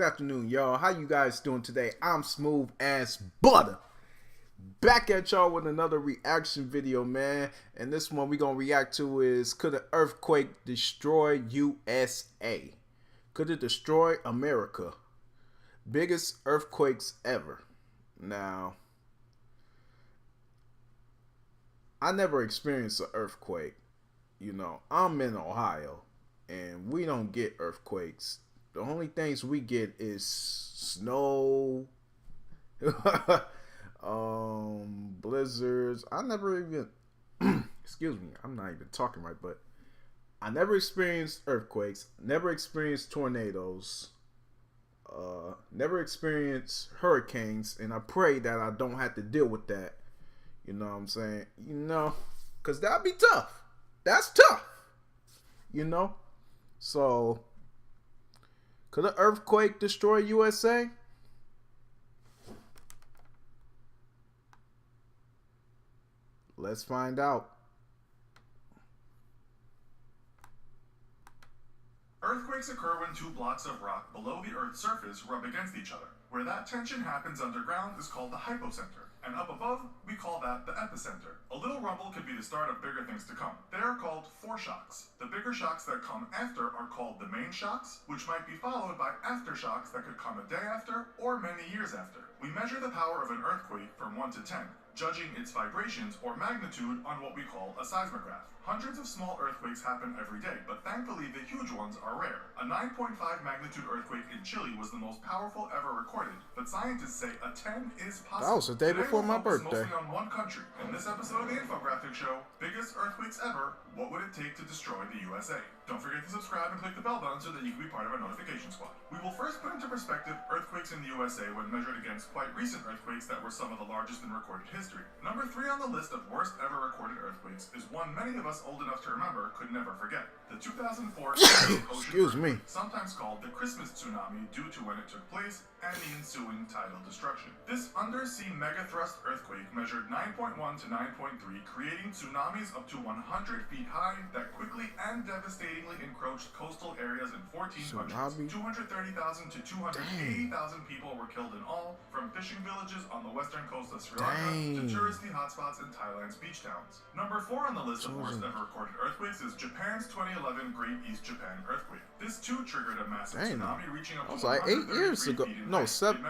afternoon, y'all. How you guys doing today? I'm smooth as butter. Back at y'all with another reaction video, man. And this one we gonna react to is, could an earthquake destroy USA? Could it destroy America? Biggest earthquakes ever. Now, I never experienced an earthquake. You know, I'm in Ohio and we don't get earthquakes. The only things we get is snow, blizzards. I never even, excuse me, I'm not even talking right, but I never experienced earthquakes, never experienced tornadoes, never experienced hurricanes, and I pray that I don't have to deal with that. You know what I'm saying? You know, because that'd be tough. That's tough. You know? So, could an earthquake destroy USA? Let's find out. Earthquakes occur when two blocks of rock below the Earth's surface rub against each other. Where that tension happens underground is called the hypocenter, and up above, we call that the epicenter. A little rumble could be the start of bigger things to come. They are called foreshocks. The bigger shocks that come after are called the main shocks, which might be followed by aftershocks that could come a day after or many years after. We measure the power of an earthquake from 1 to 10, judging its vibrations or magnitude on what we call a seismograph. Hundreds of small earthquakes happen every day, but thankfully the huge ones are rare. A 9.5 magnitude earthquake in Chile was the most powerful ever recorded, but scientists say a 10 is possible. That was the day before my birthday. Mostly on one country. In this episode of the Infographic Show, biggest earthquakes ever, what would it take to destroy the USA? Don't forget to subscribe and click the bell button so that you can be part of our notification squad. We will first put into perspective earthquakes in the USA when measured against quite recent earthquakes that were some of the largest in recorded history. Number 3 on the list of worst ever recorded earthquakes is one many of us old enough to remember could never forget. The 2004 Excuse me. Sometimes called the Christmas tsunami due to when it took place and the ensuing tidal destruction. This undersea megathrust earthquake measured 9.1 to 9.3, creating tsunamis up to 100 feet high that quickly and devastatingly encroached coastal areas in 14 countries. 230,000 to 280,000 people were killed in all, from fishing villages on the western coast of Sri Lanka to touristy hotspots in Thailand's beach towns. Number 4 on the list of worst ever recorded earthquakes is Japan's 2011 Great East Japan earthquake. This too triggered a massive tsunami reaching up to like 8 years ago. No, 7.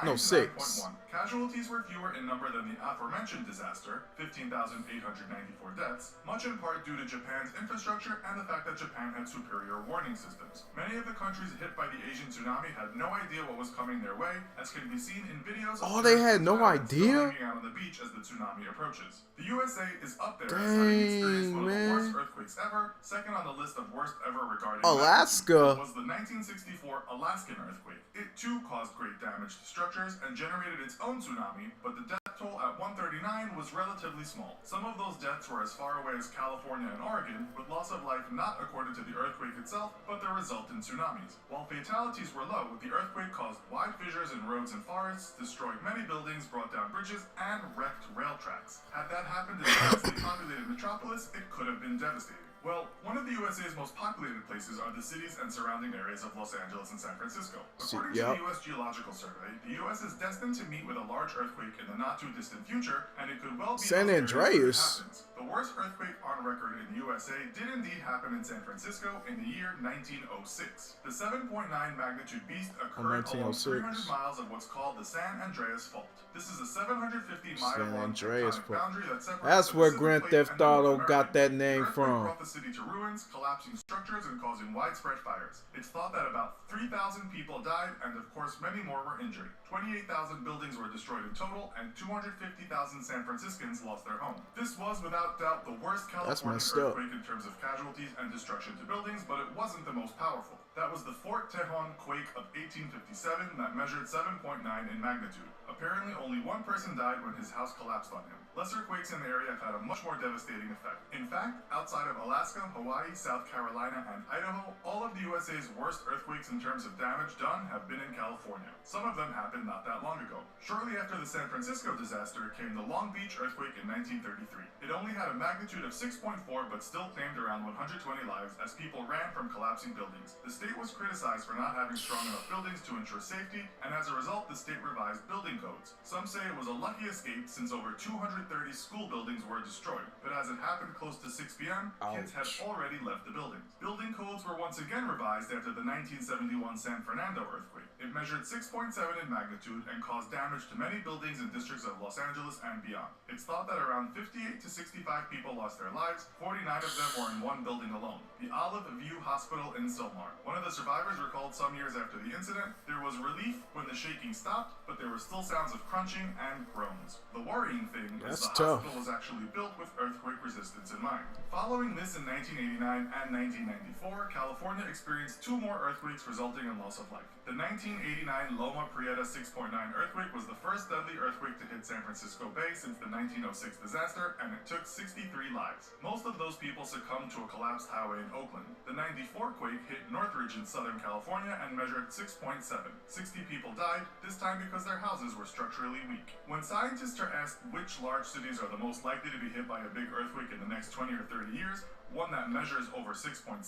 No, 6. Casualties were fewer in number than the aforementioned disaster, 15,894 deaths, much in part due to Japan's infrastructure and the fact that Japan had superior warning systems. Many of the countries hit by the Asian tsunami had no idea what was coming their way, as can be seen in videos of they had no idea? hanging out on the beach as the tsunami approaches. The USA is up there as having experienced one of the worst earthquakes ever. Second on the list of worst ever regarding Alaska was the 1964 Alaskan earthquake. It too caused great damage to structures and generated its own tsunami, but the death toll at 139 was relatively small. Some of those deaths were as far away as California and Oregon, with loss of life not according to the earthquake itself, but the resultant tsunamis. While fatalities were low, the earthquake caused wide fissures in roads and forests, destroyed many buildings, brought down bridges, and wrecked rail tracks. Had that happened in a densely populated metropolis, it could have been devastating. Well, one of the USA's most populated places are the cities and surrounding areas of Los Angeles and San Francisco. According to the U.S. Geological Survey, the U.S. is destined to meet with a large earthquake in the not-too-distant future, and it could well be San Andreas. The worst earthquake on record in the USA did indeed happen in San Francisco in the year 1906. The 7.9 magnitude beast occurred along 300 miles of what's called the San Andreas Fault. This is a 750-mile-long tectonic boundary that separates. That's where Grand Theft Auto got that name from. City to ruins, collapsing structures, and causing widespread fires. It's thought that about 3,000 people died, and of course many more were injured. 28,000 buildings were destroyed in total, and 250,000 San Franciscans lost their home. This was without doubt the worst California earthquake in terms of casualties and destruction to buildings, but it wasn't the most powerful. That was the Fort Tejon quake of 1857 that measured 7.9 in magnitude. Apparently only one person died when his house collapsed on him. lesser quakes in the area have had a much more devastating effect. In fact, outside of Alaska, Hawaii, South Carolina, and Idaho, all of the USA's worst earthquakes in terms of damage done have been in California. Some of them happened not that long ago. Shortly after the San Francisco disaster came the Long Beach earthquake in 1933. It only had a magnitude of 6.4 but still claimed around 120 lives as people ran from collapsing buildings. The state was criticized for not having strong enough buildings to ensure safety, and as a result, the state revised building codes. Some say it was a lucky escape since over 230 school buildings were destroyed, but as it happened close to 6 p.m., kids had already left the buildings. Building codes were once again revised after the 1971 San Fernando earthquake. It measured 6.7 in magnitude and caused damage to many buildings in districts of Los Angeles and beyond. It's thought that around 58 to 65 people lost their lives, 49 of them were in one building alone, the Olive View Hospital in Sylmar. One of the survivors recalled some years after the incident, there was relief when the shaking stopped, but there were still sounds of crunching and groans. The worrying thing is the hospital was actually built with earthquake resistance in mind. Following this in 1989 and 1994, California experienced 2 more earthquakes resulting in loss of life. The 1989 Loma Prieta 6.9 earthquake was the first deadly earthquake to hit San Francisco Bay since the 1906 disaster, and it took 63 lives. Most of those people succumbed to a collapsed highway in Oakland. The 94 quake hit Northridge in Southern California and measured 6.7. 60 people died, this time because their houses were structurally weak. When scientists are asked which large cities are the most likely to be hit by a big earthquake in the next 20 or 30 years, one that measures over 6.7,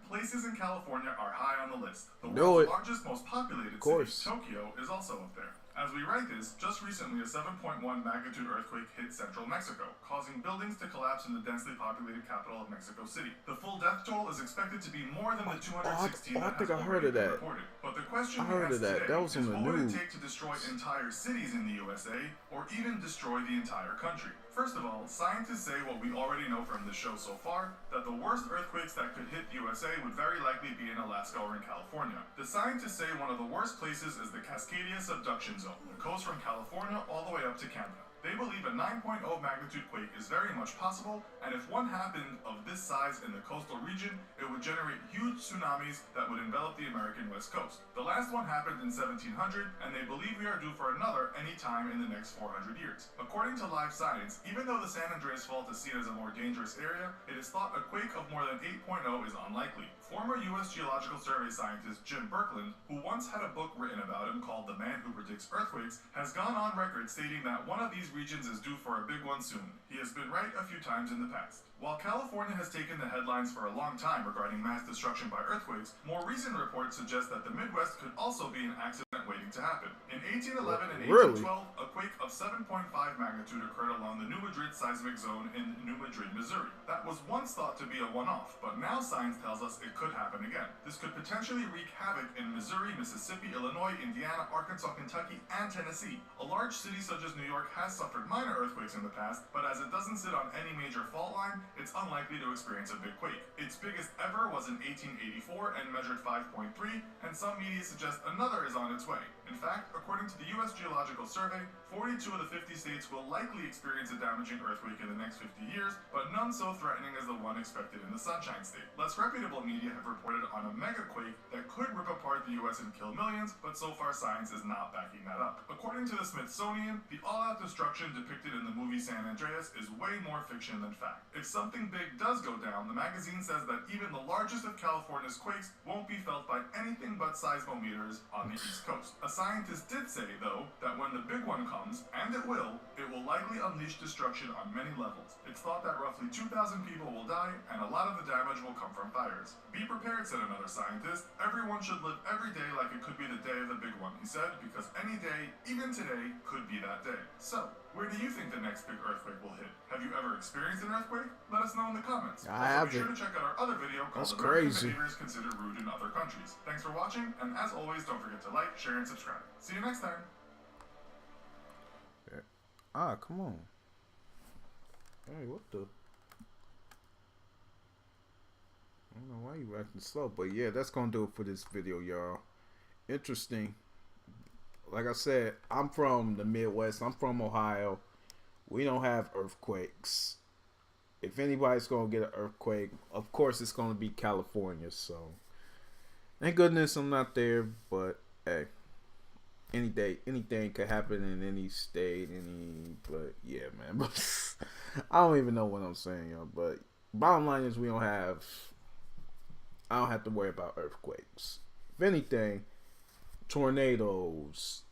places in California are high on the list. The world's largest, most populated city, Tokyo, is also up there. As we write this, just recently a 7.1 magnitude earthquake hit central Mexico, causing buildings to collapse in the densely populated capital of Mexico City. The full death toll is expected to be more than the 216 that has already been reported. But the question we ask today is what would it take to destroy entire cities in the USA, or even destroy the entire country? First of all, scientists say what we already know from the show so far, that the worst earthquakes that could hit the USA would very likely be in Alaska or in California. The scientists say one of the worst places is the Cascadia Subduction Zone, the coast from California all the way up to Canada. They believe a 9.0 magnitude quake is very much possible, and if one happened of this size in the coastal region, it would generate huge tsunamis that would envelop the American West Coast. The last one happened in 1700, and they believe we are due for another any time in the next 400 years. According to Live Science, even though the San Andreas Fault is seen as a more dangerous area, it is thought a quake of more than 8.0 is unlikely. Former U.S. Geological Survey scientist Jim Birkeland, who once had a book written about him called The Man Who Predicts Earthquakes, has gone on record stating that one of these regions is due for a big one soon. He has been right a few times in the past. While California has taken the headlines for a long time regarding mass destruction by earthquakes, more recent reports suggest that the Midwest could also be an accident waiting to happen. In 1811 and 1812, a quake of 7.5 magnitude occurred along the New Madrid seismic zone in New Madrid, Missouri. That was once thought to be a one-off, but now science tells us it could happen again. This could potentially wreak havoc in Missouri, Mississippi, Illinois, Indiana, Arkansas, Kentucky, and Tennessee. A large city such as New York has suffered minor earthquakes in the past, but as it doesn't sit on any major fault line, it's unlikely to experience a big quake. Its biggest ever was in 1884 and measured 5.3, and some media suggest another is on its way. In fact, according to the U.S. Geological Survey, 42 of the 50 states will likely experience a damaging earthquake in the next 50 years, but none so threatening as the one expected in the Sunshine State. Less reputable media have reported on a megaquake that could rip apart the U.S. and kill millions, but so far science is not backing that up. According to the Smithsonian, the all-out destruction depicted in the movie San Andreas is way more fiction than fact. If something big does go down, the magazine says that even the largest of California's quakes won't be felt by anything but seismometers on the East Coast. A scientist did say, though, that when the big one comes, and it will likely unleash destruction on many levels. It's thought that roughly 2,000 people will die, and a lot of the damage will come from fires. Be prepared, said another scientist. Everyone should live every day like it could be the day of the big one, he said, because any day, even today, could be that day. So, where do you think the next big earthquake will hit? Have you ever experienced an earthquake? Let us know in the comments. I haven't. Be sure to check out our other video called American Behaviors Considered Rude in Other Countries. Thanks for watching, and as always, don't forget to like, share, and subscribe. See you next time. Ah, come on. Hey, what the? I don't know why you acting slow, but yeah, that's gonna do it for this video, y'all. Interesting. Like I said, I'm from the Midwest. I'm from Ohio. We don't have earthquakes. If anybody's gonna get an earthquake, of course it's gonna be California. So, thank goodness I'm not there. But hey, any day, anything could happen in any state. But yeah, man. I don't even know what I'm saying, y'all. But bottom line is, I don't have to worry about earthquakes. If anything, tornadoes,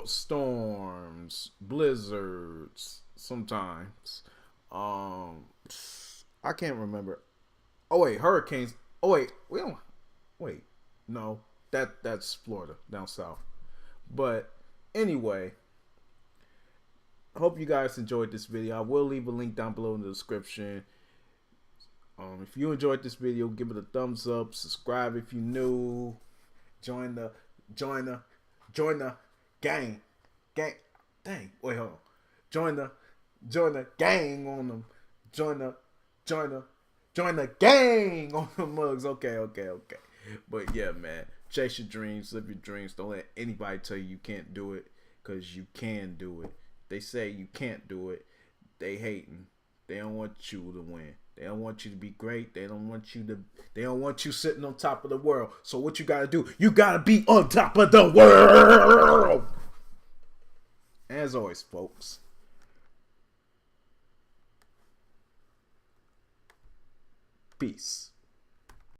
storms, blizzards. Sometimes, I can't remember. Oh wait, hurricanes. Oh wait, we don't. Wait, no, that's Florida down south. But anyway, hope you guys enjoyed this video. I will leave a link down below in the description. If you enjoyed this video, give it a thumbs up. Subscribe if you're new. Join the gang. Dang, wait, hold on. Join the gang on them. Join the gang on the mugs. Okay. But yeah, man, chase your dreams, live your dreams. Don't let anybody tell you can't do it, because you can do it. They say you can't do it. They hating. They don't want you to win. They don't want you to be great. They don't want you sitting on top of the world. So what you gotta do? You gotta be on top of the world. As always, folks. Peace.